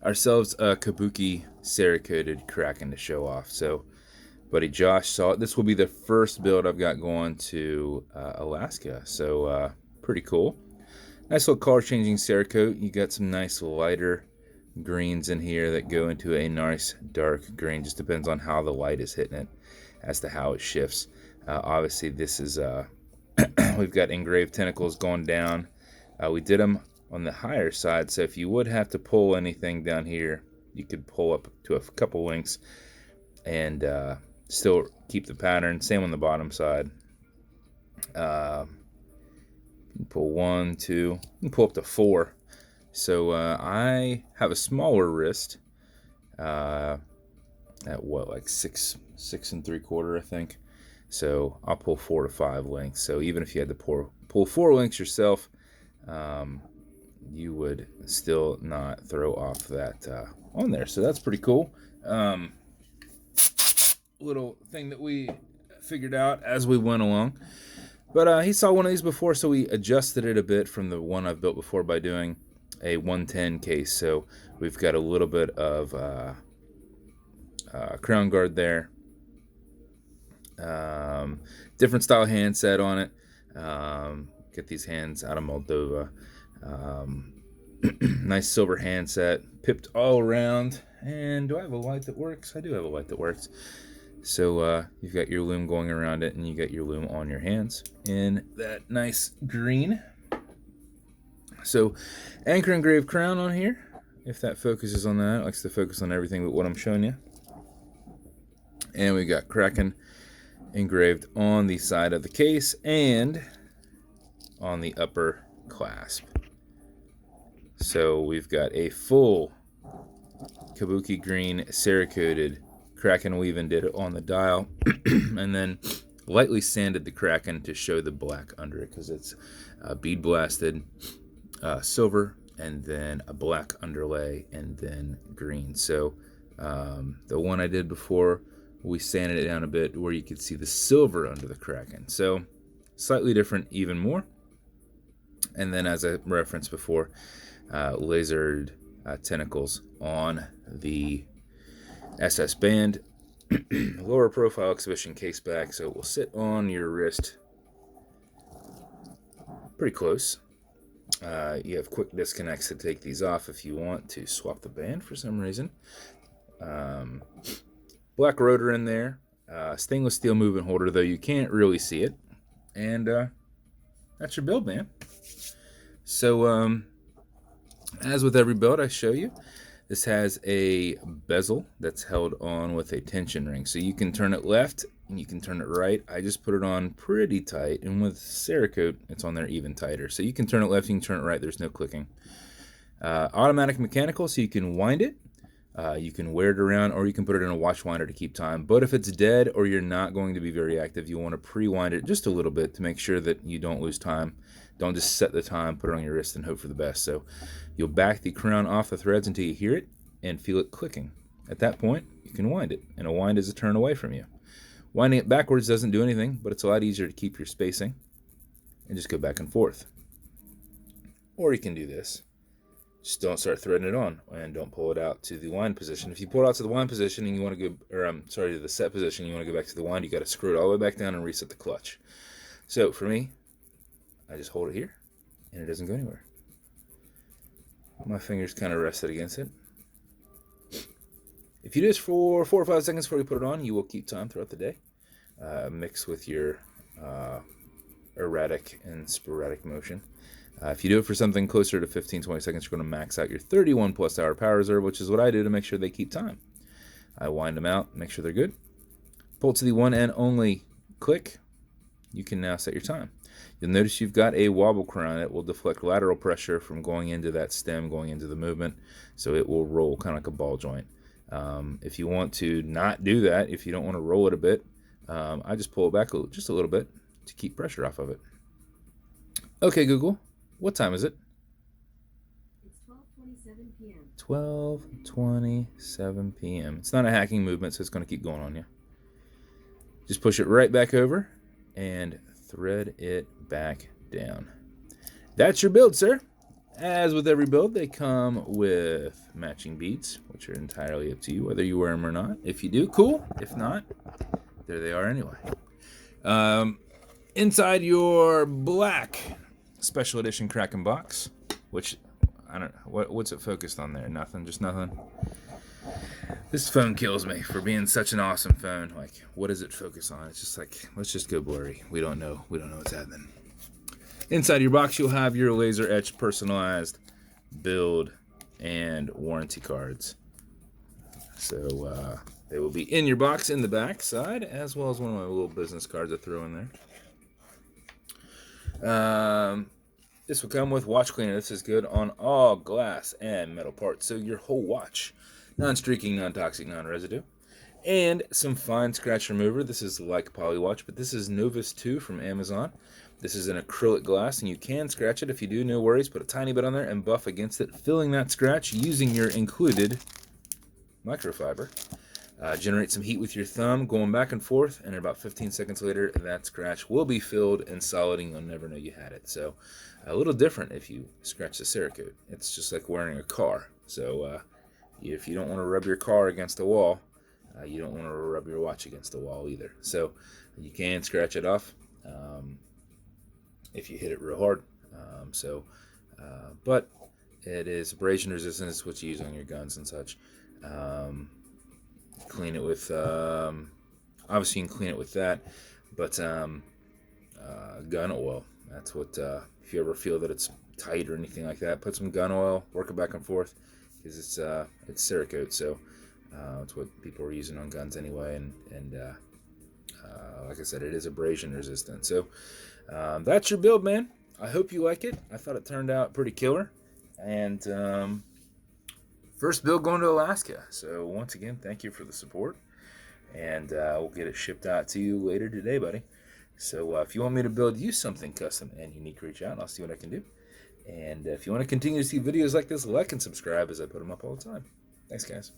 ourselves a Kabuki cerakoted Kraken to show off. So, buddy Josh saw it. This will be the first build I've got going to Alaska. So, pretty cool. Nice little color changing cerakote. You got some nice lighter greens in here that go into a nice dark green. Just depends on how the light is hitting it as to how it shifts. Obviously, this is we've got engraved tentacles going down. We did them on the higher side, so if you would have to pull anything down here, you could pull up to a couple links and still keep the pattern. Same on the bottom side. Pull 1, 2, you can pull up to 4. So I have a smaller wrist at what, like 6 3/4, I think. So I'll pull 4 to 5 links. So even if you had to pull 4 links yourself, you would still not throw off that on there. So that's pretty cool. Little thing that we figured out as we went along. But he saw one of these before, so we adjusted it a bit from the one I've built before by doing a 110 case. So we've got a little bit of crown guard there. Different style handset on it. Get these hands out of Moldova. Nice silver handset, pipped all around. And do I have a light that works? I do have a light that works. So you've got your loom going around it, and you got your loom on your hands in that nice green. So anchor engraved crown on here. If that focuses on that, it likes to focus on everything but what I'm showing you. And we got Kraken engraved on the side of the case and on the upper clasp. So we've got a full Kabuki green cerakoted Kraken. We even did it on the dial and then lightly sanded the Kraken to show the black under it because it's bead blasted silver and then a black underlay and then green. So the one I did before, we sanded it down a bit where you could see the silver under the Kraken. So slightly different even more. And then as I referenced before, lasered tentacles on the SS band. Lower profile exhibition case back, so it will sit on your wrist pretty close. You have quick disconnects to take these off if you want to swap the band for some reason. Black rotor in there. Stainless steel movement holder, though you can't really see it. And that's your build, man. So as with every build I show you, this has a bezel that's held on with a tension ring. So you can turn it left and you can turn it right. I just put it on pretty tight, and with Cerakote, it's on there even tighter. So you can turn it left, you can turn it right, there's no clicking. Automatic mechanical, so you can wind it. You can wear it around, or you can put it in a watch winder to keep time. But if it's dead or you're not going to be very active, you want to pre-wind it just a little bit to make sure that you don't lose time. Don't just set the time, put it on your wrist, and hope for the best. So you'll back the crown off the threads until you hear it and feel it clicking. At that point, you can wind it, and a wind is a turn away from you. Winding it backwards doesn't do anything, but it's a lot easier to keep your spacing and just go back and forth. Or you can do this. Just don't start threading it on, and don't pull it out to the wind position. If you pull it out to the wind position and you want to go, to the set position, you want to go back to the wind, you got to screw it all the way back down and reset the clutch. So for me, I just hold it here, and it doesn't go anywhere. My fingers kind of rested against it. If you do this for 4 or 5 seconds before you put it on, you will keep time throughout the day. Mix with your erratic and sporadic motion. If you do it for something closer to 15-20 seconds, you're going to max out your 31 plus hour power reserve, which is what I do to make sure they keep time. I wind them out, make sure they're good. Pull to the one end only click. You can now set your time. You'll notice you've got a wobble crown. It will deflect lateral pressure from going into that stem, going into the movement, so it will roll kind of like a ball joint. If you want to not do that, if you don't want to roll it a bit, I just pull it back just a little bit to keep pressure off of it. Okay, Google, what time is it? It's 12:27 p.m. 12:27 p.m. It's not a hacking movement, so it's going to keep going on you. Just push it right back over and thread it back down. That's your build, sir. As with every build, they come with matching beads, which are entirely up to you, whether you wear them or not. If you do, cool. If not, there they are anyway. Inside your black special edition Kraken box, which I don't know, what's it focused on there? Nothing, just nothing. This phone kills me for being such an awesome phone. Like, what does it focus on? It's just like, let's just go blurry. We don't know what's happening. Inside your box, you'll have your laser etched personalized build and warranty cards. So they will be in your box in the back side, as well as one of my little business cards I throw in there. This will come with watch cleaner. This is good on all glass and metal parts, so your whole watch, non-streaking, non-toxic, non-residue. And some fine scratch remover. This is like Polywatch, but this is Novus 2 from Amazon. This is an acrylic glass, and you can scratch it. If you do, no worries. Put a tiny bit on there and buff against it, filling that scratch using your included microfiber. Generate some heat with your thumb, going back and forth, and about 15 seconds later, that scratch will be filled and solid, and you'll never know you had it. So, a little different if you scratch the Cerakote. It's just like wearing a car. So, if you don't want to rub your car against the wall, you don't want to rub your watch against the wall either. So, you can scratch it off if you hit it real hard. But it is abrasion resistant. It's what you use on your guns and such. Clean it with, obviously you can clean it with that, but gun oil. That's what, if you ever feel that it's tight or anything like that, put some gun oil, work it back and forth, because it's Cerakote, so it's what people are using on guns anyway, and like I said, it is abrasion resistant. So that's your build, man. I hope you like it. I thought it turned out pretty killer, and first build going to Alaska. So once again, thank you for the support, and we'll get it shipped out to you later today, buddy. So if you want me to build you something custom and unique, reach out and I'll see what I can do. And if you want to continue to see videos like this, like and subscribe as I put them up all the time. Thanks, guys.